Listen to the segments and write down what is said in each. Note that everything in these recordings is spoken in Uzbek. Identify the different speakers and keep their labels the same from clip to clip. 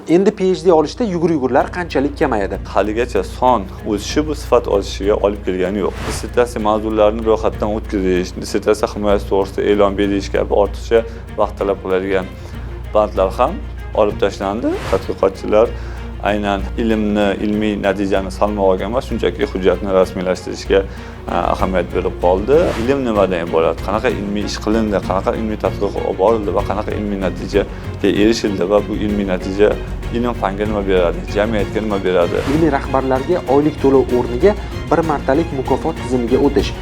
Speaker 1: Endi PhD olishda yugur-yugurlar qanchalik kamayadi?
Speaker 2: Haligacha son o'sishi bu sifat oshishiga olib kelgani yo'q. Dissertatsiya mavzularini ro'yxatdan o'tkazish, dissertatsiya himoyasi to'g'risida e'lon berish kabi ortiqcha vaqt talab qiladigan bandlar ham olib tashlandi. Tadqiqotchilar aynan ilmiy natijani salmoq olgan emas, shunchaki hujjatni rasmiylashtirishga ahamiyat berib qoldi. Ilm nimadan iborat? Qanaqa ilmiy ish qilindi, qanaqa ilmiy tadqiq olib borildi va qanaqa ilmiy natijaga erishildi va bu ilmiy natija ilm fanga nima beradi, jamiyatga nima beradi?
Speaker 1: Ilmiy rahbarlarga oylik to'lov o'rniga bir martalik mukofot tizimiga o'tish.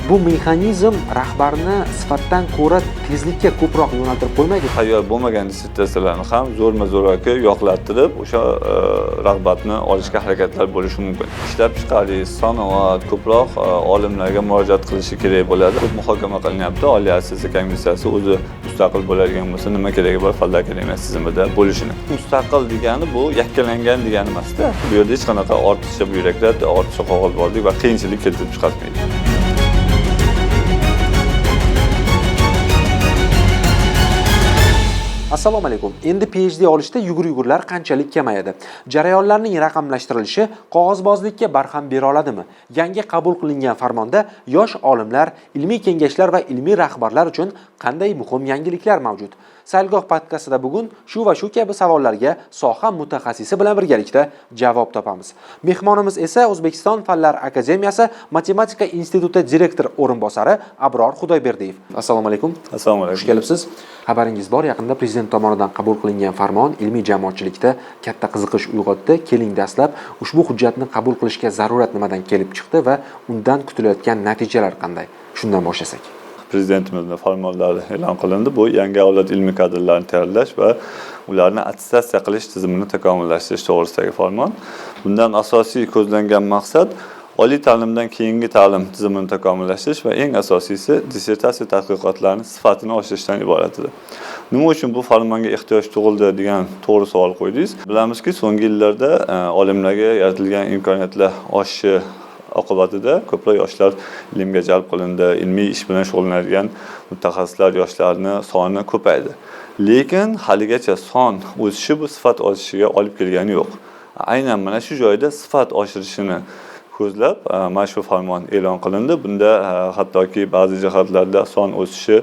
Speaker 1: Bu mexanizm rahbarni sifatdan ko'ra tezlikka ko'proq yo'naltirib qo'ymaydi.
Speaker 2: Tayyor bo'lmagan dissertatsiyalarni ham zo'rma-zo'raki yoqlattirib, o'sha rag'batni olishga harakatlar bo'lishi mumkin. Ishlab chiqarish, sanoat ko'proq olimlarga murojaat qilishi kerak bo'ladi. Ko'p muhokama qilinyapti. Oliy asosiy komissiyasi o'zi mustaqil bo'ladigan bo'lsa, nima keragi bor Fanlar akademiyasi tizimida bo'lishini. Mustaqil degani bu yakkalangan degani emas-da. Bu yerda hech qanaqa ortiqcha buyraklar, ortiqcha qog'ozbozlik va qiyinchilik keltirib chiqarmaydi.
Speaker 1: Assalomu alaykum. Endi PhD olishda yugur-yugurlar qanchalik kamayadi? Jarayonlarning raqamlashtirilishi qog'ozbozlikka barham bera oladimi? Yangi qabul qilingan farmonda yosh olimlar, ilmiy kengashlar va ilmiy rahbarlar uchun qanday muhim yangiliklar mavjud? Saylgoh podkastida bugun shu va shu kabi savollarga soha mutaxassisi bilan birgalikda javob topamiz. Mehmonimiz esa O'zbekiston Fanlar akademiyasi Matematika instituti direktor o'rinbosari Abror Xudoyberdiyev. Assalomu alaykum.
Speaker 2: Assalomu alaykum.
Speaker 1: Xush kelibsiz. Xabaringiz bor, yaqinda prezident tomonidan qabul qilingan farmon ilmiy jamoatchilikda katta qiziqish uyg'otdi. Keling, dastlab ushbu hujjatni qabul qilishga zarurat nimadan kelib chiqdi va undan kutilayotgan natijalar qanday? Shundan boshlasak.
Speaker 2: Prezidentimizning farmonlari e'lon qilindi. Bu yangi avlod ilmiy kadrlarni tayyorlash va ularni attestatsiya qilish tizimini takomillashtirish to'g'risidagi farmon. Bundan asosiy ko'zlangan maqsad oliy ta'limdan keyingi ta'lim tizimini takomillashtirish va eng asosiysi dissertatsiya tadqiqotlarining sifatini oshirishdan iborat edi. Nima uchun bu farmonga ehtiyoj tug'ildi degan to'g'ri savol qo'ydingiz. Bilamizki, so'nggi yillarda olimlarga yaratilgan imkoniyatlar oshishi oqibatida ko'plab yoshlar ilmga jalb qilindi, ilmiy ish bilan shug'ullanadigan mutaxassislar yoshlarni soni ko'paydi. Lekin haligacha son o'sishi bu sifat oshishiga olib kelgani yo'q. Aynan mana shu joyda sifat oshirishini ko'zlab mana shu farmon e'lon qilindi. Bunda hattoki ba'zi jihatlarda son o'sishi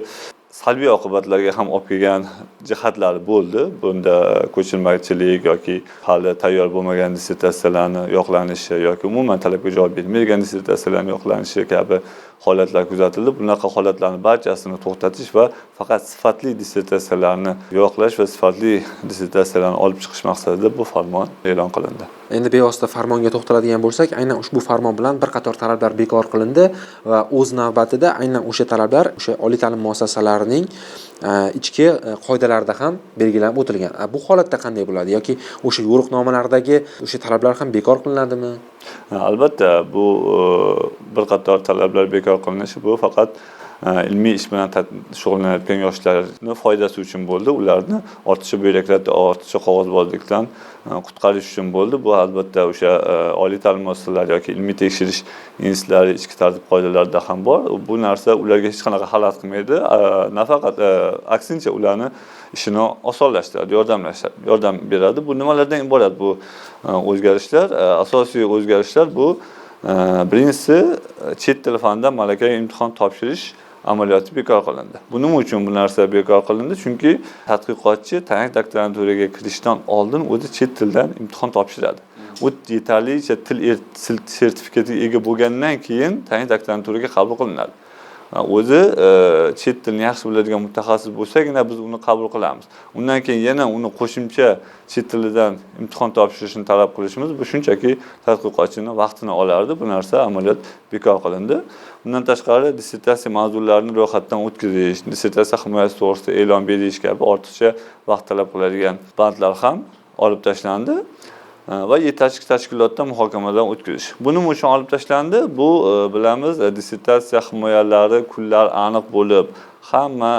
Speaker 2: salbiy oqibatlarga ham olib kelgan jihatlari bo'ldi. Bunda ko'chirmachilik yoki hali tayyor bo'lmagan dissertatsiyalarni yo'qlanishi yoki umuman talabga javob bermaydigan dissertatsiyalarning yo'qlanishi kabi holatlar kuzatildi. Bunaqa holatlarni barchasini to'xtatish va faqat sifatli dissertatsiyalarni yo'qlash va sifatli dissertatsiyalarni olib chiqish maqsadida bu farmon e'lon qilindi.
Speaker 1: Endi bevosita farmonga to'xtaladigan bo'lsak, aynan ushbu farmon bilan bir qator talablar bekor qilindi va o'z navbatida aynan o'sha talablar o'sha oliy ta'lim muassasalarining ichki qoidalarida ham belgilab o'tilgan. Bu holatda qanday bo'ladi yoki o'sha yo'riqnomalardagi o'sha talablar ham bekor qilinadimi?
Speaker 2: Albatta, bu bir qator talablar bekor qilinishi bu faqat ilmiy ish bilan shug'ullanayotgan yoshlarning foydasi uchun bo'ldi. Ularni ortiqcha buyraklar, ortiqcha qog'ozbozlikdan qutqarish uchun bo'ldi. Bu albatta o'sha oliy ta'lim muassasalari yoki ilmiy tekshirish institutlari ichki tartib qoidalarida ham bor. Bu narsa ularga hech qanaqa xalaqit qilmaydi. Nafaqat aksincha ularni ishini osonlashtiradi, yordam beradi. Bu nimalardan iborat bu o'zgarishlar? Asosiy o'zgarishlar bu birinchisi chet tili fanidan malakali imtihon topshirish amaliyoti bekor qilindi. Bu nima uchun bu narsa bekor qilindi? Chunki tadqiqotchi tanaq doktoranturaga kirishdan oldin o'zi chet tildan imtihon topshiradi. U yetarlicha til sertifikatiga ega bo'lgandan keyin tanaq doktoranturaga qabul qilinadi. O'zi chet tilni yaxshi biladigan mutaxassis bo'lsagina biz uni qabul qilamiz. Undan keyin yana uni qo'shimcha chet tilidan imtihon topshirishni talab qilishimiz bu shunchaki tadqiqotchining vaqtini olardi. Bu narsa amaliyot bekor qilindi. Bundan tashqari dissertatsiya mavzularini ro'yxatdan o'tkazish, dissertatsiya himoyasi to'g'risida e'lon berish kabi ortiqcha vaqt talab qiladigan bandlar ham olib tashlandi. Va yetakchi tashkilotda muhokamadan o'tkazish. Buning uchun olib tashlandi. Bu bilamiz, dissertatsiya himoyalari kunlar aniq bo'lib, hamma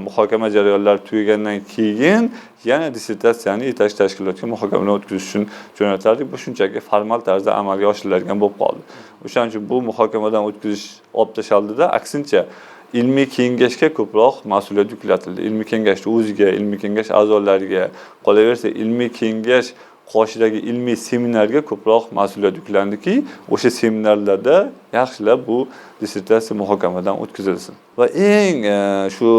Speaker 2: muhokama jarayonlari tugagandan keyin yana dissertatsiyani yetakchi tashkilotga muhokamadan o'tkazish uchun jo'natardik. Bu shunchaki formal tarzda amalga oshiriladigan bo'lib qoldi. O'shaning uchun bu muhokamadan o'tkazish olib tashaldida, aksincha ilmiy kengashga ko'proq mas'uliyat yuklatildi. Ilmiy kengashni o'ziga, ilmiy kengash a'zolariga, qolaversa ilmiy kengash qoshidagi ilmiy seminarga ko'proq mas'uliyat yuklandiki, o'sha seminarlarda yaxshilab bu dissertatsiya muhokamadan o'tkazilsin. Va eng shu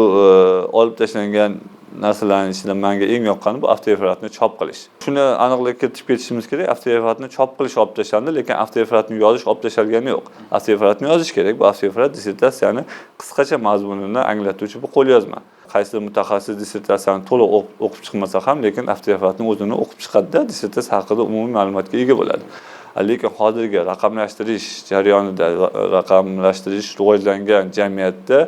Speaker 2: olib tashlangan narsalarning ichida menga eng yoqqani bu avtoreferatni chop qilish. Shuni aniqlik kiritib ketishimiz kerak. Avtoreferatni chop qilish olib tashlandi, lekin avtoreferatni yozish olib tashlangani yo'q. Avtoreferatni yozish kerak. Bu avtoreferat dissertatsiyani qisqacha mazmunini anglatuvchi bu qo'lyozma. Qaysi mutaxassis dissertatsiyani to'liq o'qib chiqmasa ham, lekin avtoreferatning o'zini o'qib chiqadi-da, dissertatsiya haqida umumiy ma'lumotga ega bo'ladi. Lekin hozirgi raqamlashtirish jarayonida, raqamlashtirish rivojlangan jamiyatda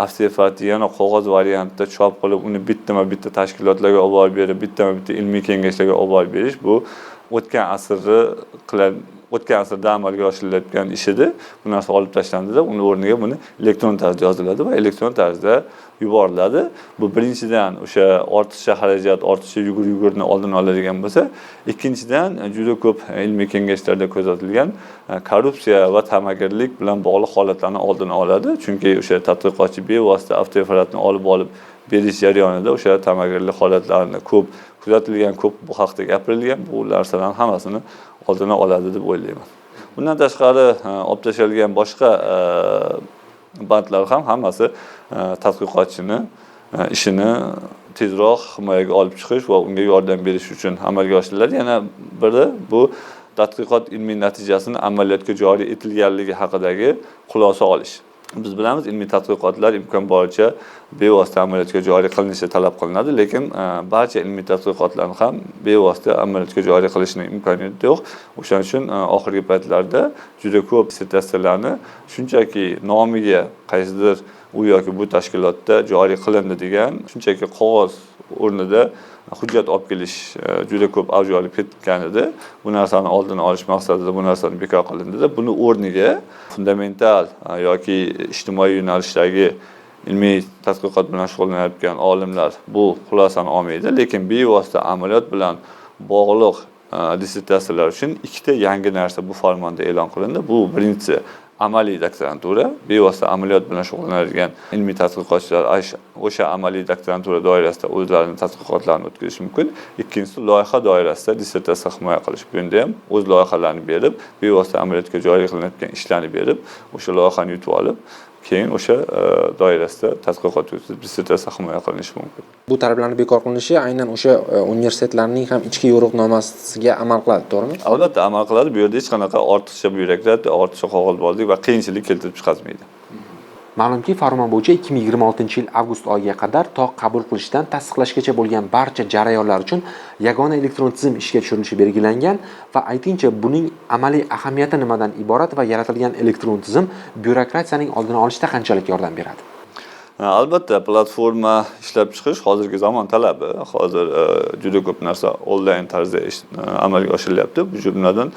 Speaker 2: avtoreferatni yana qog'oz variantida chop qilib, uni bittama-bitta tashkilotlarga olib borib berib, bittama-bitta ilmiy kengashlarga olib borib berish bu o'tgan asrda amalga oshirilayotgan ish edi. Bu narsa olib tashlandida, uni o'rniga buni elektron tarzda yoziladi va elektron tarzda yuboriladi. Bu birinchidan o'sha ortiqcha xarajat, ortiqcha yugurni oldini oladigan bo'lsa, ikkinchidan juda ko'p ilmiy kengashlarda kuzatilgan korrupsiya va ta'magirlik bilan bog'liq holatlarni oldini oladi. Chunki o'sha tadqiqotchi bevosita avtoreferatni olib berish jarayonida o'sha ta'magirlik holatlarini ko'p kuzatilgan, ko'p bu haqda gapirilgan, bu narsalarning hammasini oldini oladi deb o'ylayman. Bundan tashqari olib tashlangan boshqa bandlar ham hammasi tadqiqotchini ishini tezroq himoyaga olib chiqish va unga yordam berish uchun amalga oshiriladi. Yana biri bu tadqiqot ilmiy natijasini amaliyotga joriy etilganligi haqidagi xulosa olish. Biz bilamiz, ilmiy tadqiqotlar imkon boricha bevosita amaliyotga joriy qilinishi talab qilinadi, lekin barcha ilmiy tadqiqotlarni ham bevosita amaliyotga joriy qilishning imkoniyati yo'q. O'shaning uchun oxirgi paytlarda juda ko'p dissertatsiyalarni shunchaki nomiga qaysidir u yoki bu tashkilotda joriy qilindi degan shunchaki qog'oz o'rnida hujjat olib kelish juda ko'p avj olib ketgan edi. Bu narsani oldini olish maqsadida bu narsani bekor qilindi-da, buni o'rniga fundamental yoki ijtimoiy yo'nalishdagi ilmiy tadqiqot bilan shug'ullanayotgan olimlar bu xulosani olmaydi, lekin bevosita amaliyot bilan bog'liq dissertatsiyalar uchun ikkita yangi narsa bu farmonda e'lon qilindi. Bu birinchisi amaliy doktorantura, bevosita amaliyot bilan shug'ullanadigan ilmiy tadqiqotchilar o'sha amaliy doktorantura doirasida o'zlarining tadqiqotlarini o'tkazishi mumkin. Ikkinchisi loyiha doirasida dissertatsiya himoya qilish. Bunda ham o'z loyihalarini berib, bevosita amaliyotga joriy qilinayotgan ishlarni berib, o'sha loyihani yutib olib, keyin o'sha doirasida tadqiqot o'tkazib dissertatsiya himoya qilinishi mumkin.
Speaker 1: Bu talablarning bekor qilinishi aynan o'sha universitetlarning ham ichki yo'riqnomasiga amal qiladi, to'g'rimi?
Speaker 2: Albatta amal qiladi. Bu yerda hech qanaqa ortiqcha byurokrat, ortiqcha qog'ozbozlik va qiyinchilik keltirib chiqazmaydi.
Speaker 1: Ma'lumki, farmon bo'yicha 2026-yil avgust oyiga qadar to qabul qilishdan tasdiqlashgacha bo'lgan barcha jarayonlar uchun yagona elektron tizim ishga tushirilishi belgilangan va aytingchi, buning amaliy ahamiyati nimadan iborat va yaratilgan elektron tizim byurokratiyaning oldini olishda qanchalik yordam beradi?
Speaker 2: Albatta, platforma ishlab chiqish hozirgi zamon talabi. Hozir juda ko'p narsa onlayn tarzda amalga oshirilyapti. Bu jumladan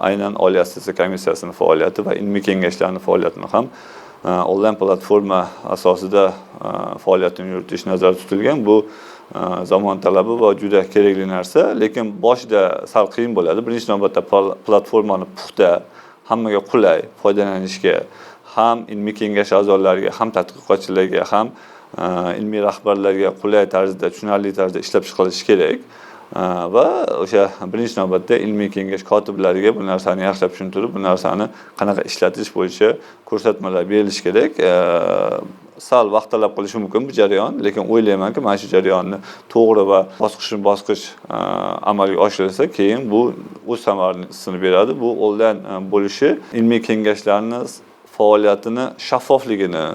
Speaker 2: aynan Oliy assotsiatsiya komissiyasining faoliyati va ilmiy kengashlarning faoliyatini ham onlayn platforma asosida faoliyatini yuritish nazarda tutilgan. Bu zamon talabi va juda kerakli narsa, lekin boshida sal qiyin bo'ladi. Birinchi navbatda platformani puxta, hammaga qulay foydalanishga, ham ilmiy kengash a'zolariga, ham tadqiqotchilarga, ham ilmiy rahbarlarga qulay tarzda, tushunarli tarzda ishlab chiqilishi kerak. Va o'sha birinchi navbatda ilmiy kengash kotiblariga bu narsani yaxshilab tushuntirib, bu narsani qanaqa ishlatish bo'yicha ko'rsatmalar berilishi kerak. Sal vaqt talab qilishi mumkin bu jarayon, lekin o'ylaymanki, mana shu jarayonni to'g'ri va bosqichma-bosqich amalga oshirilsa, keyin bu o'z samarasini beradi. Bu onlayn bo'lishi ilmiy kengashlarning faoliyatini shaffofligini,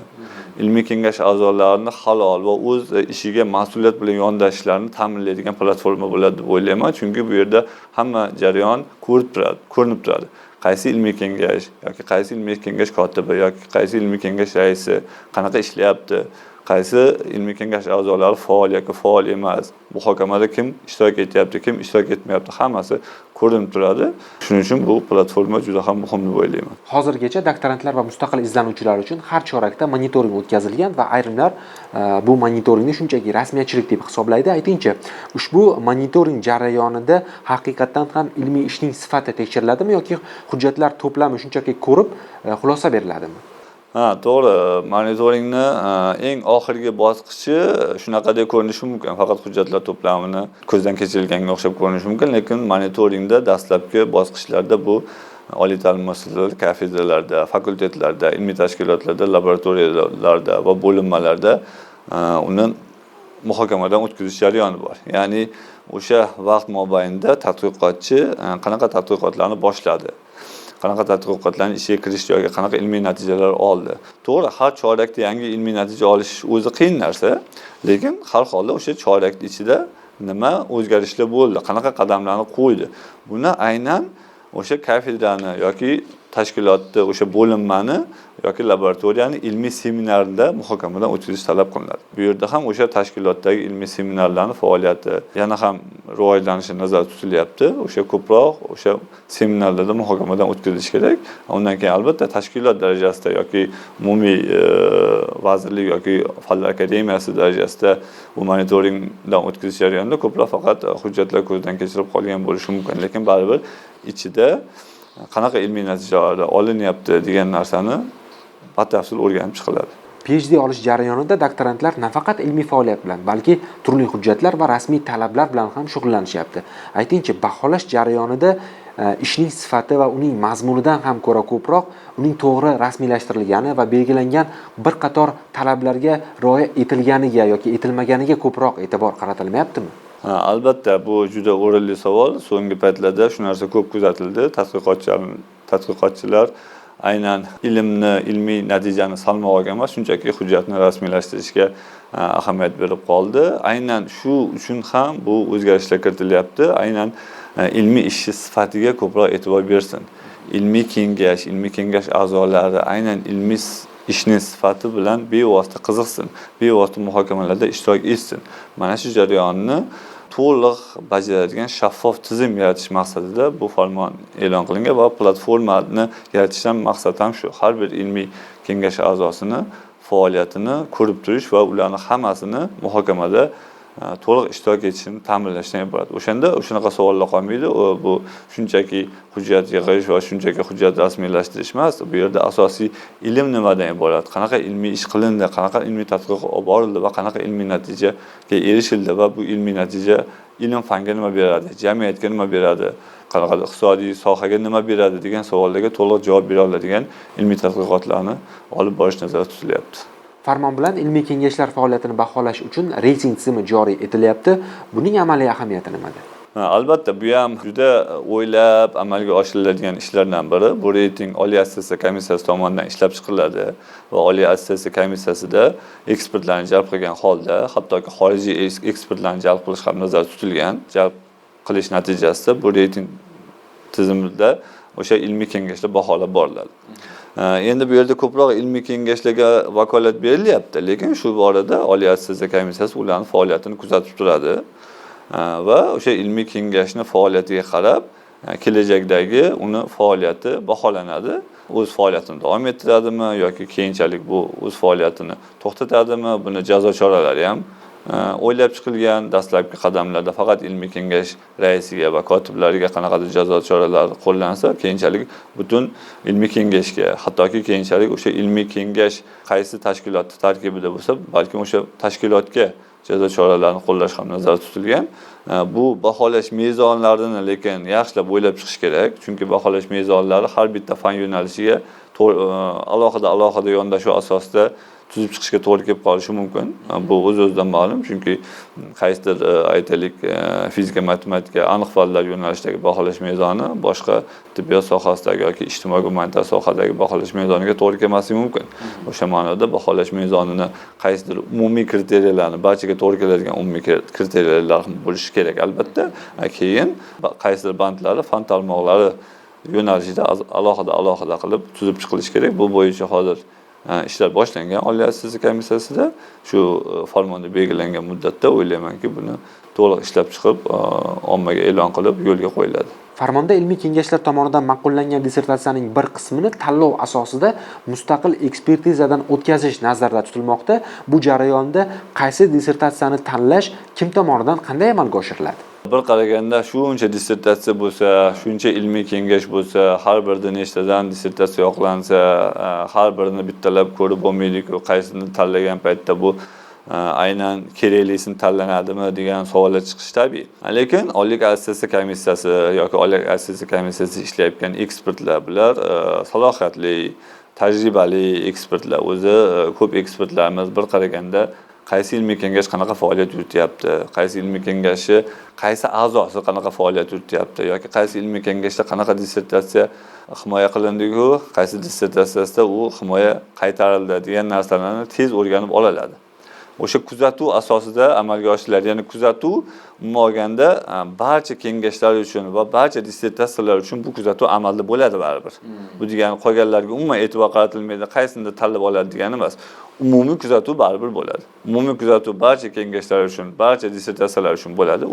Speaker 2: ilmiy kengash a'zolarini halol va o'z ishiga mas'uliyat bilan yondashishlarini ta'minlaydigan platforma bo'ladi deb o'ylayman. Chunki bu yerda hamma jarayon ko'rinib turadi. Qaysi ilmiy kengash yoki qaysi ilmiy kengash kotibi yoki qaysi ilmiy kengash raisi qanaqa ishlayapti, qaysi ilmiy kengash a'zolari faol yoki faol emas, muhokamada kim ishtirok etyapti, kim ishtirok etmayapti, hammasi ko'rinib turadi. Shuning uchun bu platforma juda ham muhim deb o'ylayman.
Speaker 1: Hozirgacha doktorantlar va mustaqil izlanuvchilar uchun har chorakda monitoring o'tkazilgan va ayrimlar bu monitoringni shunchaki rasmiyatchilik deb hisoblaydi. Aytingchi, ushbu monitoring jarayonida haqiqatan ham ilmiy ishning sifati tekshiriladimi yoki hujjatlar to'plami shunchaki ko'rib xulosa beriladimi?
Speaker 2: Ha, to'g'ri. Monitoringni eng oxirgi bosqichi shunaqadek ko'rinishi mumkin. Faqat hujjatlar to'plamini ko'zdan kechirilganga o'xshab ko'rinishi mumkin, lekin monitoringda dastlabki bosqichlarda bu oliy ta'lim muassasalarida, kafedralarda, fakultetlarda, ilmiy tashkilotlarda, laboratoriyalarda va bo'linmalarda uni muhokamadan o'tkazish jarayoni bor. Ya'ni o'sha vaqt mobaynida tadqiqotchi qanaqa tadqiqotlarni boshladi, qanaqa tadqiqotlarni ishga kirishdi yoki qanaqa ilmiy natijalar oldi. To'g'ri, har chorakda yangi ilmiy natija olish o'zi qiyin narsa, lekin har holda o'sha chorakning ichida nima o'zgarishlar bo'ldi, qanaqa qadamlarni qo'ydi. Buni aynan o'sha kafedrani yoki tashkilotni, o'sha bo'linmani yoki laboratoriyani ilmiy seminarda muhokamadan o'tkazish talab qilinadi. Bu yerda ham o'sha tashkilotdagi ilmiy seminarlarning faoliyati yana ham rivojlanishi nazarda tutilyapti. O'sha ko'proq o'sha seminarlarda muhokamadan o'tkazish kerak. Undan keyin albatta tashkilot darajasida yoki umumiy vazirlik yoki fanlar akademiyasi darajasida bu monitoringdan o'tkazish jarayonida ko'proq faqat hujjatlar ko'zdan kechirib qolgan bo'lishi mumkin, lekin baribir ichida qanaqa ilmiy natijalar olinyapti degan narsani batafsil o'rganib chiqiladi.
Speaker 1: PhD olish jarayonida doktorantlar nafaqat ilmiy faoliyat bilan, balki turli hujjatlar va rasmiy talablar bilan ham shug'ullanishyapti. Aytingchi, baholash jarayonida ishning sifati va uning mazmunidan ham ko'ra ko'proq uning to'g'ri rasmiylashtirilgani va belgilangan bir qator talablarga rioya etilganiga yoki etilmaganiga ko'proq e'tibor qaratilmayaptimi?
Speaker 2: Albatta, bu juda o'rinli savol. So'nggi paytlarda shu narsa ko'p kuzatildi. Tadqiqotchilar aynan ilmni, ilmiy natijani salmog'iga emas, shunchaki hujjatni rasmiylashtirishga ahamiyat berib qoldi. Aynan shu uchun ham bu o'zgarishlar kiritilyapti. Aynan ilmiy ishi sifatiga ko'proq e'tibor bersin. Ilmiy kengash a'zolari aynan ilmiy ishning sifati bilan bevosita qiziqsin, bevosita muhokamalarda ishtirok etsin. Mana shu jarayonni to'liq bajaradigan shaffof tizim yaratish maqsadida bu farmon e'lon qilingan va platformani yaratishdan maqsad ham shu. Har bir ilmiy kengash a'zosini faoliyatini ko'rib turish va ularning hammasini muhokamada to'liq ishtirok etishini ta'minlashdan iborat. O'shanda shunaqa savollar qolmaydi. Bu shunchaki hujjat yig'ish va shunchaki hujjat rasmiylashtirish emas. Bu yerda asosiy ilm nimadan iborat, qanaqa ilmiy ish qilindi, qanaqa ilmiy tadqiqot olib borildi va qanaqa ilmiy natijaga erishildi va bu ilmiy natija ilm fanga nima beradi, jamiyatga nima beradi, qanaqa iqtisodiy sohaga nima beradi degan savollarga to'liq javob bera oladigan ilmiy tadqiqotlarni olib borish nazarda tutilyapti.
Speaker 1: Farmon bilan ilmiy kengashlar faoliyatini baholash uchun reyting tizimi joriy etilyapti. Buning amaliy ahamiyati nimada?
Speaker 2: Albatta, bu ham juda o'ylab amalga oshiriladigan ishlardan biri. Bu reyting Oliy assotsiatsiya komissiyasi tomonidan ishlab chiqiladi va Oliy assotsiatsiya komissiyasida ekspertlarni jalb qilgan holda, hattoki xorijiy ekspertlarni jalb qilish ham nazarda tutilgan. Jalb qilish natijasida bu reyting tizimida o'sha ilmiy kengashlar baholab boriladi. Endi bu yerda ko'proq ilmiy kengashlarga vakolat berilyapti, lekin shu borada Oliy assotsiatsiya komissiyasi ularning faoliyatini kuzatib turadi va o'sha ilmiy kengashning faoliyatiga qarab kelajakdagi uni faoliyati baholanadi. O'z faoliyatini davom ettiradimi yoki keyinchalik bu o'z faoliyatini to'xtatadimi? Buni jazo choralari ham o'ylab chiqilgan. Dastlabki qadamlarda faqat ilmiy kengash raisiga va kotiblariga qanaqadir jazo choralari qo'llansa, keyinchalik butun ilmiy kengashga, hattoki keyinchalik o'sha ilmiy kengash qaysi tashkilot tarkibida bo'lsa, balki o'sha tashkilotga jazo choralarini qo'llash ham nazarda tutilgan. Bu baholash mezonlarini lekin yaxshilab o'ylab chiqish kerak, chunki baholash mezonlari har bitta fan yo'nalishiga alohida yondashuv asosida tuzib chiqishga to'g'ri kelib qolishi mumkin. Bu o'z-o'zidan ma'lum, chunki qaysidir aytaylik fizika, matematika, aniq fanlar yo'nalishidagi baholash mezoni boshqa tibbiyot sohasidagi yoki ijtimoiy gumanitar sohadagi baholash mezoniga to'g'ri kelmasligi mumkin. O'sha ma'noda baholash mezonini qaysidir umumiy kriteriyalarni barchaga to'g'ri keladigan umumiy kriteriyalar bo'lishi kerak albatta. Keyin qaysidir bandlari, fan tarmoqlari yo'nalishida alohida qilib tuzib chiqilishi kerak. Bu bo'yicha hozir ishlar boshlangan Oliy assotsiatsiya komissiyasida. Shu farmonda belgilangan muddatda o'ylaymanki, buni to'liq ishlab chiqib, ommaga e'lon qilib yo'lga qo'yiladi.
Speaker 1: Farmonda ilmiy kengashlar tomonidan ma'qullangan dissertatsiyaning bir qismini tanlov asosida mustaqil ekspertizadan o'tkazish nazarda tutilmoqda. Bu jarayonda qaysi dissertatsiyani tanlash kim tomonidan qanday amalga oshiriladi?
Speaker 2: Bir qaraganda shuncha dissertatsiya bo'lsa, shuncha ilmiy kengash bo'lsa, har birida nechtadan dissertatsiya yoqlansa, har birini bittalab ko'rib bo'lmaydi-ku, qaysini tanlagan paytda bu aynan keraklisini tanlanadimi degan savollar chiqishi tabiiy. Lekin Oliy assotsiatsiya komissiyasi yoki Oliy assotsiatsiya komissiyasi ishlayotgan ekspertlar bular salohiyatli, tajribali ekspertlar. O'zi ko'p ekspertlarimiz bir qaraganda qaysi ilmiy kengash qanaqa faoliyat yurityapti, qaysi ilmiy kengashi qaysi a'zosi qanaqa faoliyat yurityapti yoki qaysi ilmiy kengashda qanaqa dissertatsiya himoya qilindi-ku, qaysi dissertatsiyasida u himoya qaytarildi degan narsalarni tez o'rganib oladi. O'sha kuzatuv asosida amalga oshiriladi. Ya'ni kuzatuv umuman olganda barcha kengashlar uchun va barcha dissertatsiyalar uchun bu kuzatuv amalda bo'ladi baribir. Bu degani qolganlarga umuman e'tibor qaratilmaydi, qaysini tanlab oladi degani emas. Umumiy kuzatuv baribir bo'ladi. Umumiy kuzatuv barcha kengashlar uchun, barcha dissertatsiyalar uchun bo'ladi.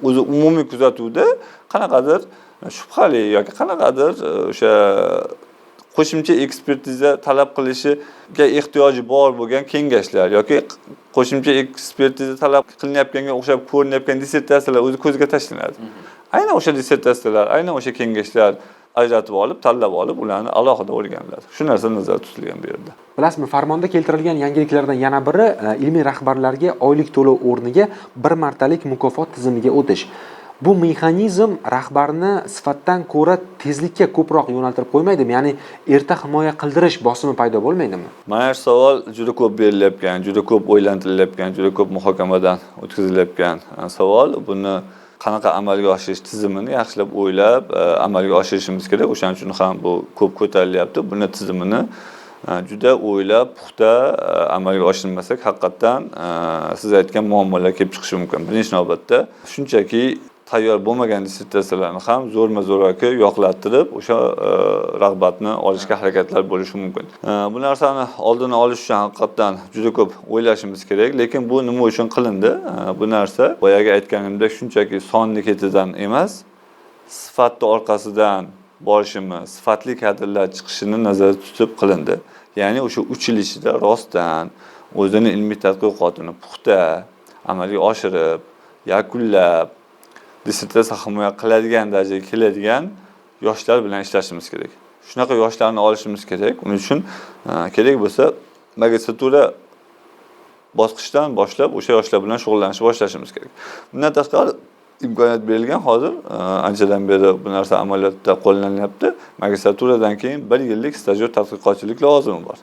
Speaker 2: O'zi umumiy kuzatuvda qanaqadir shubhali yoki qanaqadir o'sha qo'shimcha ekspertiza talab qilishiga ehtiyoji bor bo'lgan kengashlar yoki qo'shimcha ekspertiza talab qilinayotganga o'xshab ko'rinayotgan dissertatsiyalar o'zi ko'zga tashlanadi. Aynan o'sha dissertatsiyalar, aynan o'sha kengashlar ajratib olib, tanlab olib, ularni alohida o'rganiladi. Shu narsa nazarda tutilgan bu yerda.
Speaker 1: Bilasizmi, farmonda keltirilgan yangiliklardan yana biri ilmiy rahbarlarga oylik to'lov o'rniga bir martalik mukofot tizimiga o'tish. Bu mexanizm rahbarni sifatdan ko'ra tezlikka ko'proq yo'naltirib qo'ymaydimi? Ya'ni erta himoya qildirish bosimi paydo bo'lmaydimi?
Speaker 2: Mana shu savol juda ko'p berilayotgan, juda ko'p o'ylantirilayotgan, juda ko'p muhokamadan o'tkazilayotgan savol. Buni qanaqa amalga oshirish tizimini yaxshilab o'ylab amalga oshirishimiz kerak. O'shaning uchun ham bu ko'p ko'tarilyapti. Buni tizimini juda o'ylab, puxta amalga oshirmasak, haqiqatan siz aytgan muammolar kelib chiqishi mumkin. Birinchi navbatda shunchaki tayyor bo'lmagan dissertatsiyalarni ham zo'rma-zo'raki yoqlattirib, o'sha rag'batni olishga harakatlar bo'lishi mumkin. Bu narsani oldini olish uchun haqiqatan juda ko'p o'ylashimiz kerak, lekin bu nima uchun qilindi? Bu narsa boyagi aytganimdek shunchaki sonni ketidan emas, sifatni orqasidan borishimiz, sifatli kadrlar chiqishini nazarda tutib qilindi. Ya'ni o'sha 3 yil ichida rostdan o'zini ilmiy tadqiqotini puxta amalga oshirib, yakunlab dissertatsiya himoya qiladigan darajaga keladigan yoshlar bilan ishlashimiz kerak. Shunaqa yoshlarni olishimiz kerak. Uning uchun kerak bo'lsa magistratura bosqichidan boshlab o'sha yoshlar bilan shug'ullanishni boshlashimiz kerak. Bundan tashqari imkoniyat berilgan hozir anchadan beri bu narsa amaliyotda qo'llanilyapti. Magistraturadan keyin 1 yillik stajyor tadqiqotchilik lavozimi bor.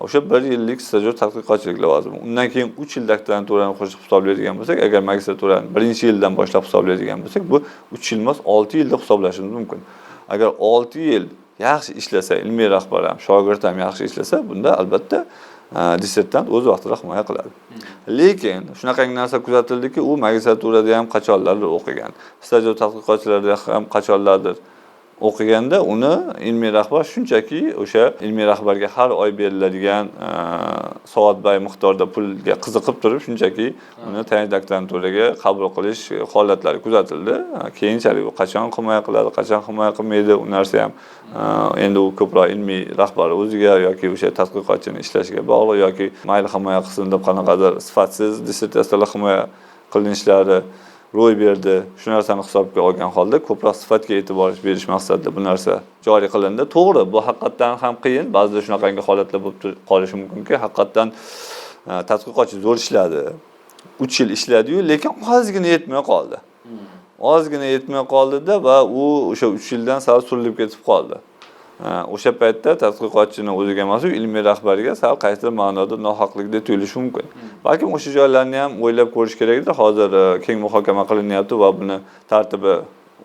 Speaker 2: O'sha 1 yillik stajyor tadqiqotchilik lavozimi. Undan keyin 3 yil doktoranturani qo'shib hisoblaydigan bo'lsak, agar magistraturani 1-yildan boshlab hisoblaydigan bo'lsak, bu 3 yil emas, 6 yilda hisoblashimiz mumkin. Agar 6 yil yaxshi ishlasa, ilmiy rahbar ham, shogird ham yaxshi ishlasa, bunda albatta dissertant o'z vaqtida himoya qiladi. Lekin shunaqangi narsa kuzatildiki, u magistraturada ham qachonlardir o'qigan, stajyor tadqiqotchilarda ham qachonlardir o'qiganda uni ilmiy rahbar shunchaki o'sha ilmiy rahbarga har oy beriladigan soatbay miqdorda pulga qiziqib turib shunchaki uni tayanch doktoranturaga qabul qilish holatlari kuzatildi. Keyinchalik u qachon himoya qiladi, qachon himoya qilmaydi, u narsa ham endi u ko'proq ilmiy rahbar o'ziga yoki o'sha tadqiqotchini ishlashiga bog'liq yoki mayli himoya qilsin deb qanaqadir sifatsiz dissertatsiyalar himoya qilinishlari ro'y berdi. Shu narsani hisobga olgan holda ko'proq sifatga e'tibor berish maqsadida bu narsa joriy qilindi. To'g'ri, bu haqiqatan ham qiyin. Ba'zida shunaqangi holatlar bo'lib qolishi mumkinki, haqiqatan tadqiqotchi zo'r ishladi. 3 yil ishladi-yu, lekin ozgina yetmay qoldi. Ozgina yetmay qoldi-da va u o'sha 3 yildan sal surilib ketib qoldi. O'sha paytda tadqiqotchini o'ziga mas'ul ilmiy rahbariga sal qaysidir ma'noda nohaqlikda tuyulishi mumkin. Balkim o'sha joylarni ham o'ylab ko'rish kerakdir. Hozir keng muhokama qilinyapti va buni tartibi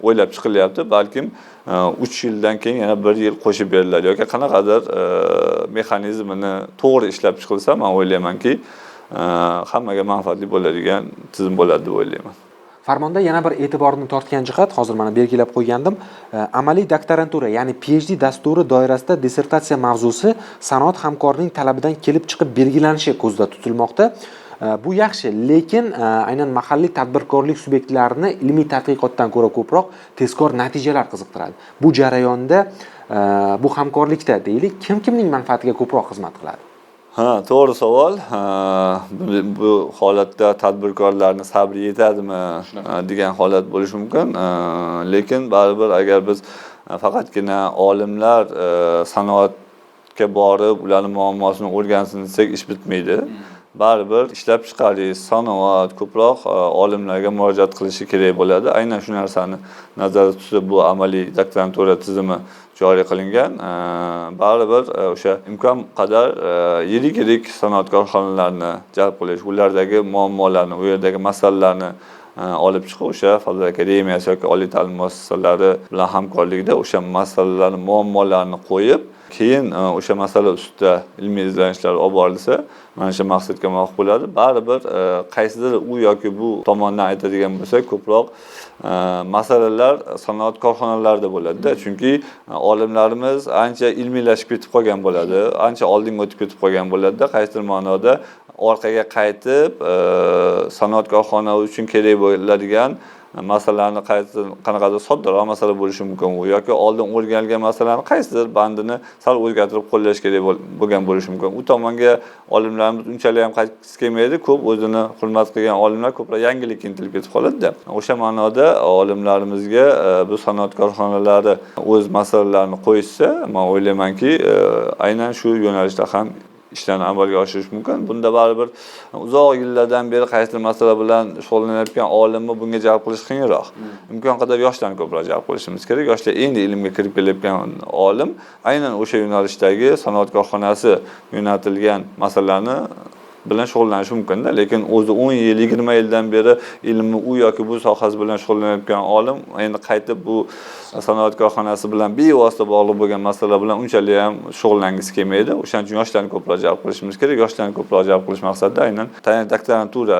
Speaker 2: o'ylab chiqilyapti. Balkim 3 yildan keyin yana 1 yil qo'shib beriladi yoki qanaqadir mexanizmini to'g'ri ishlab chiqilsa, men o'ylaymanki, hammaga manfaatli bo'ladigan tizim bo'ladi deb o'ylayman.
Speaker 1: Farmonda yana bir e'tiborni tortgan jihat, hozir mana belgilab qo'ygandim, amaliy doktorantura, ya'ni PhD dasturi doirasida dissertatsiya mavzusi sanoat hamkorining talabidan kelib chiqib belgilanishi ko'zda tutilmoqda. Bu yaxshi, lekin aynan mahalliy tadbirkorlik subyektlarini ilmiy tadqiqotdan ko'ra ko'proq tezkor natijalar qiziqtiradi. Bu jarayonda bu hamkorlikda deylik, kimning manfaatiga ko'proq xizmat qiladi?
Speaker 2: To'g'ri savol. Bu holatda tadbirkorlarning sabri yetadimi degan holat bo'lishi mumkin. Lekin baribir agar biz faqatgina olimlar sanoatga borib, ularning muammosini o'rgansin desak, ish bitmaydi. Baribir ishlab chiqarish, sanoat ko'proq olimlarga murojaat qilishi kerak bo'ladi. Aynan shu narsani nazarda tutib bu amaliy doktorantura tizimi joriy qilingan. Baribir o'sha imkon qadar yirik sanoat korxonalarini jalb qilish, ulardagi muammolarni, u yerdagi masalalarni olib chiqib o'sha Fanlar akademiyasi yoki oliy ta'lim muassasalari bilan hamkorlikda o'sha masalalarni, muammolarni qo'yib, keyin o'sha masala ustida ilmiy izlanishlar olib borilsa, mana shu maqsadga muvofiq bo'ladi. Baribir qaysidir u yoki bu tomondan aytadigan bo'lsak, ko'proq masalalar sanoat korxonalarida bo'ladi-da. Chunki olimlarimiz ancha ilmiylashib ketib qolgan bo'ladi, ancha oldinga o'tib ketib qolgan bo'ladi-da. Qaysidir ma'noda orqaga qaytib sanoat korxonalari uchun kerak bo'ladigan masalalarni qanaqadir soddaroq masala bo'lishi mumkin yoki oldin o'rganilgan masalalarni qaysidir bandini sal o'zgartirib qo'llash kerak bo'lgan bo'lishi mumkin. U tomonga olimlarimiz unchalik ham qaytgisi kelmaydi. Ko'p o'zini hurmat qilgan olimlar ko'proq yangilikka intilib ketib qoladi-da. O'sha ma'noda olimlarimizga bu sanoat korxonalari o'z masalalarini qo'yishsa, men o'ylaymanki, aynan shu yo'nalishda ham ishlarni amalga oshirish mumkin. Bunda baribir uzoq yillardan beri qaysi masala bilan shug'ullanayotgan olimni bunga jalb qilish qiyinroq. Imkon qadar yoshlarni ko'proq jalb qilishimiz kerak. Yoshlar endi ilmga kirib kelayotgan olim aynan o'sha yo'nalishdagi sanoat korxonasi yo'naltirilgan masalalarni bilan shug'ullanishi mumkin-da, lekin o'zi 10 yil, 20 yildan beri ilmi u yoki bu sohasi bilan shug'ullanayotgan olim endi qaytib bu sanoat korxonasi bilan bevosita bog'liq bo'lgan masalalar bilan unchalik ham shug'ullangisi kelmaydi. O'shaning uchun yoshlarni ko'proq jalb qilishimiz kerak. Yoshlarni ko'proq jalb qilish maqsadida aynan doktorantura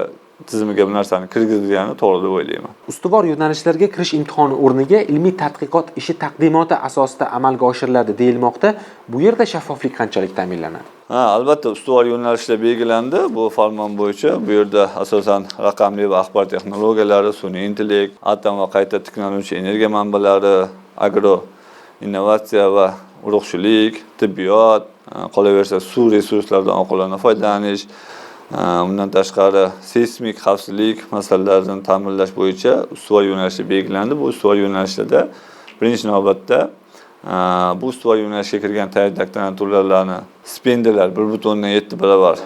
Speaker 2: tizimiga bu narsani kirgizilgani to'g'ri deb o'ylayman.
Speaker 1: Ustuvor yo'nalishlarga kirish imtihoni o'rniga ilmiy tadqiqot ishi taqdimoti asosida amalga oshiriladi deyilmoqda. Bu yerda shaffoflik qanchalik ta'minlanadi?
Speaker 2: Albatta ustuvor yo'nalishlar belgilandi. Bu farmon bo'yicha bu yerda asosan raqamli va axborot texnologiyalari, sun'iy intellekt, atom va qayta tiklanuvchi energiya manbalari, agro innovatsiya va urug'chilik, tibbiyot, qolaversa suv resurslaridan oqilona foydalanish, undan tashqari seysmik xavfsizlik masalalarini ta'minlash bo'yicha ustuvor yo'nalishlar belgilandi. Bu ustuvor yo'nalishlarda birinchi navbatda bu ustuvor yo'nalishga kirgan tayyor doktoranturalarni stipendiyalar 1,7 barobar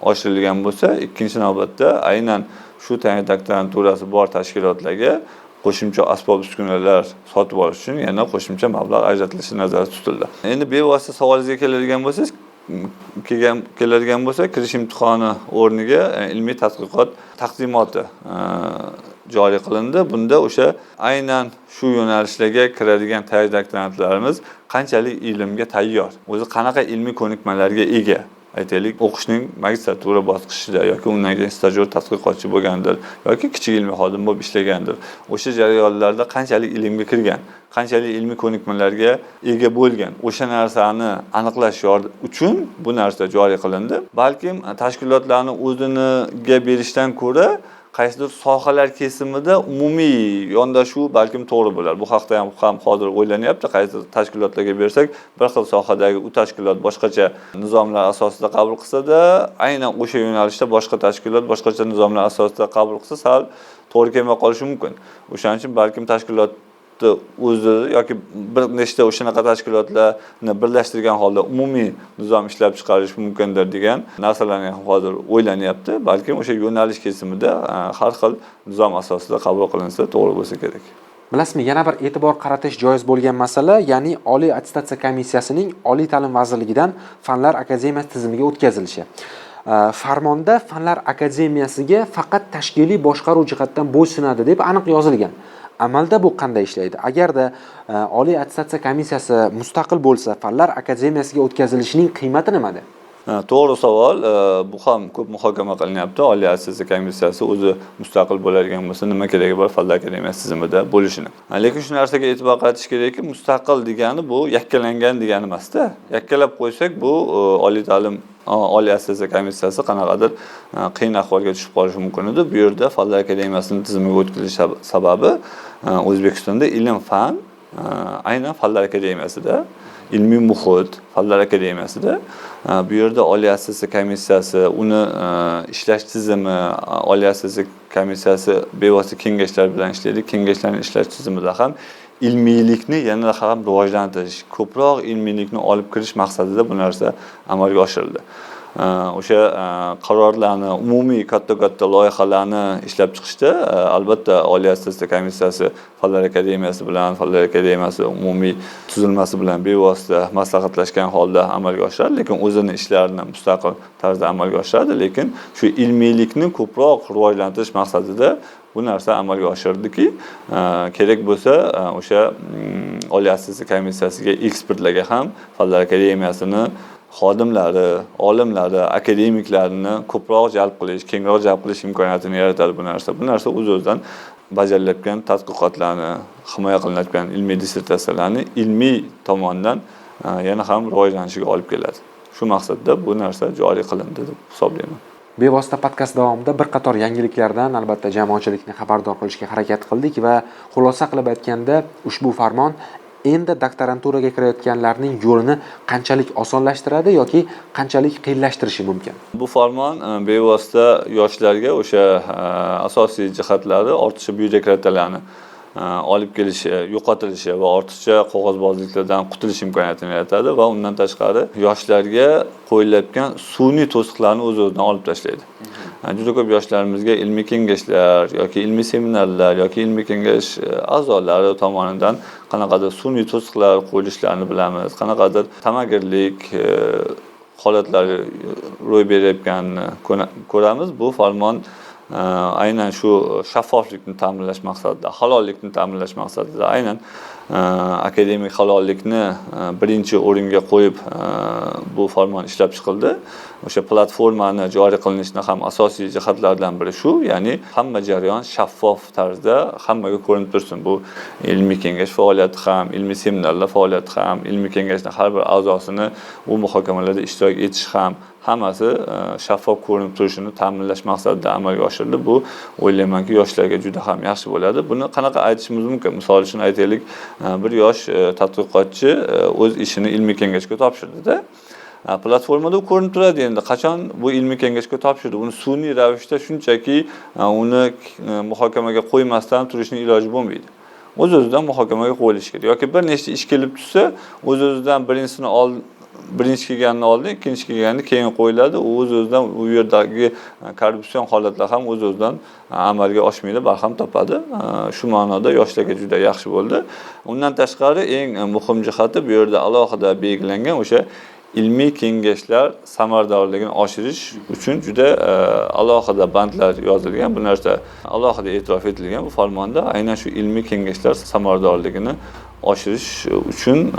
Speaker 2: oshirilgan bo'lsa, ikkinchi navbatda aynan shu tayyor doktoranturasi bor tashkilotlarga qo'shimcha asbob uskunalar sotib olish uchun yana qo'shimcha mablag' ajratilishi nazarda tutildi. Endi bevosita savolingizga keladigan bo'lsak, kirish imtihoni o'rniga ilmiy tadqiqot taqdimoti joriy qilindi. Bunda o'sha aynan shu yo'nalishlarga kiradigan tayyor doktorantlarimiz qanchalik ilmga tayyor, o'zi qanaqa ilmiy ko'nikmalarga ega. Aytaylik, o'qishning magistratura bosqichida yoki undan keyin stajyor tadqiqotchi bo'lgandir yoki kichik ilmiy xodim bo'lib ishlagandir. O'sha jarayonlarda qanchalik ilmga kirgan, qanchalik ilmiy ko'nikmalarga ega bo'lgan, o'sha narsani aniqlash uchun bu narsa joriy qilindi. Balkim tashkilotlarning o'ziniga berishdan ko'ra qaysidir sohalar kesimida umumiy yondashuv balkim to'g'ri bo'lar. Bu haqda ham hozir o'ylanyapti. Qaysi tashkilotlarga bersak, bir xil sohadagi u tashkilot boshqacha nizomlar asosida qabul qilsa-da, aynan o'sha yo'nalishda boshqa tashkilot boshqacha nizomlar asosida qabul qilsa, sal to'g'ri kelmay qolishi mumkin. O'shaning uchun balkim tashkilot o'zi yoki bir nechta o'shanaqa tashkilotlarni birlashtirgan holda umumiy nizom ishlab chiqarish mumkindir degan narsalarni ham hozir o'ylanyapti. Balkim o'sha yo'nalish kesimida har xil nizom asosida qabul qilinsa to'g'ri bo'lsa kerak.
Speaker 1: Bilasizmi, yana bir e'tibor qaratish joiz bo'lgan masala, ya'ni Oliy attestatsiya komissiyasining Oliy ta'lim vazirligidan Fanlar akademiyasi tizimiga o'tkazilishi. Farmonda Fanlar akademiyasiga faqat tashkiliy boshqaruv jihatdan bo'ysunadi deb aniq yozilgan. Amalda bu qanday ishlaydi? Agarda Oliy attestatsiya komissiyasi mustaqil bo'lsa, Fanlar akademiyasiga o'tkazilishining qiymati nimada?
Speaker 2: To'g'ri savol. Bu ham ko'p muhokama qilinyapti. Oliy attestatsiya komissiyasi o'zi mustaqil bo'ladigan bo'lsa, nima keragi bor Fanlar akademiyasi tizimida bo'lishini. Lekin shu narsaga e'tibor qaratish kerakki, mustaqil degani bu yakkalangan degani emas-da. Yakkalab qo'ysak, bu oliy ta'lim Oliy attestatsiya komissiyasi qanaqadir qiyin ahvolga tushib qolishi mumkin edi. Bu yerda Fanlar akademiyasining tizimiga o'tkazilish sababi O'zbekistonda ilm-fan aynan Fanlar akademiyasida ilmiy muhit Fanlar akademiyasida bu yerda Oliy assotsiatsiya komissiyasi, uni ishlash tizimi, Oliy assotsiatsiya komissiyasi bevosita kengashlar bilan ishlaydi. Kengashlarning ishlash tizimida ham ilmiylikni yana ham rivojlantirish, ko'proq ilmiylikni olib kirish maqsadida bu narsa amalga oshirildi. O'sha qarorlarni, umumiy katta loyihalarni ishlab chiqishda albatta Oliy assotsiatsiya komissiyasi Fanlar akademiyasi bilan, Fanlar akademiyasi umumiy tuzilmasi bilan bevosita maslahatlashgan holda amalga oshiradi, lekin o'zini ishlarini mustaqil tarzda amalga oshiradi, lekin shu ilmiylikni ko'proq rivojlantirish maqsadida bu narsa amalga oshirdiki, kerak bo'lsa o'sha Oliy assotsiatsiya komissiyasiga ekspertlarga ham Fanlar akademiyasini xodimlari, olimlari, akademiklarini ko'proq jalb qilish, kengroq jalb qilish imkoniyatini yaratadi bu narsa. Bu narsa o'z-o'zidan bajarilayotgan tadqiqotlarni, himoya qilinayotgan ilmiy dissertatsiyalarni ilmiy tomondan yana ham rivojlanishiga olib keladi. Shu maqsadda bu narsa joriy qilindi deb hisoblayman.
Speaker 1: Bevosita podkast davomida bir qator yangiliklardan albatta jamoatchilikni xabardor qilishga harakat qildik va xulosa qilib aytganda ushbu farmon endi doktoranturaga kirayotganlarning yo'lini qanchalik osonlashtiradi yoki qanchalik qiyinlashtirishi mumkin?
Speaker 2: Bu farmon bevosita yoshlarga o'sha asosiy jihatlari ortiqcha byurokratiyalarni olib kelishi, yo'qotilishi va ortiqcha qog'ozbozliklardan qutulish imkoniyatini yaratadi va undan tashqari yoshlarga qo'yilayotgan sun'iy to'siqlarni o'z-o'zidan olib tashlaydi. Juda ko'p yoshlarimizga ilmiy kengashlar yoki ilmiy seminarlar yoki ilmiy kengash a'zolari tomonidan qanaqadir sun'iy to'siqlar qo'yilishlarini bilamiz, qanaqadir tamagirlik holatlari ro'y berayotganini ko'ramiz. Bu farmon aynan shu shaffoflikni ta'minlash maqsadida, halollikni ta'minlash maqsadida, aynan akademik halollikni birinchi o'ringa qo'yib bu farmon ishlab chiqildi. O'sha platformani joriy qilinishni ham asosiy jihatlaridan biri shu, ya'ni hamma jarayon shaffof tarzda hammaga ko'rinib tursin. Bu ilmiy kengash faoliyati ham, ilmiy seminarlar faoliyati ham, ilmiy kengashning har bir a'zosini u muhokamalarda ishtirok etish ham hammasi shaffof ko'rinib turishini ta'minlash maqsadida amalga oshirildi. Bu o'ylaymanki yoshlarga juda ham yaxshi bo'ladi. Buni qanaqa aytishimiz mumkin? Misol uchun aytaylik, bir yosh tadqiqotchi o'z ishini ilmiy kengashga topshirdi-da. Platformada ko'rinib turadi endi qachon bu ilmiy kengashga topshirdi. Uni sun'iy ravishda shunchaki uni muhokamaga qo'ymasdan turishning iloji bo'lmaydi. O'z-o'zidan muhokamaga qo'yilishi kerak. Yoki bir nechta ish kelib tushsa, o'z-o'zidan birinchi kelganini oldin, ikkinchi kelganini keyin qo'yiladi. U o'z-o'zidan u yerdagi korrupsion holatlar ham o'z-o'zidan amalga oshmaydi, barham topadi. Shu ma'noda yoshlarga juda yaxshi bo'ldi. Undan tashqari eng muhim jihati bu yerda alohida belgilangan o'sha ilmiy kengashlar samaradorligini oshirish uchun juda alohida bandlar yozilgan. Bu narsa alohida e'tirof etilgan bu farmonda. Aynan shu ilmiy kengashlar samaradorligini oshirish uchun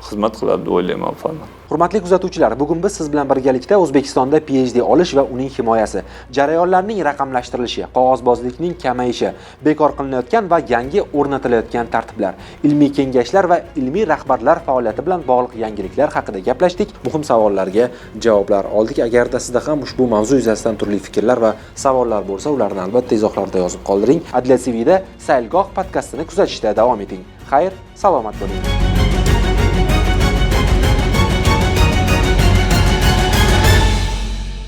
Speaker 2: xizmat qiladi deb o'ylayman bu farmon.
Speaker 1: Hurmatli kuzatuvchilar, bugun biz siz bilan birgalikda O'zbekistonda PhD olish va uning himoyasi, jarayonlarning raqamlashtirilishi, qog'ozbozlikning kamayishi, bekor qilinayotgan va yangi o'rnatilayotgan tartiblar, ilmiy kengashlar va ilmiy rahbarlar faoliyati bilan bog'liq yangiliklar haqida gaplashdik. Muhim savollarga javoblar oldik. Agarda sizda ham ushbu mavzu yuzasidan turli fikrlar va savollar bo'lsa, ularni albatta izohlarda yozib qoldiring. Adliya TV'da Saylgoh podkastini kuzatishda davom eting. Xayr, salomat bo'ling.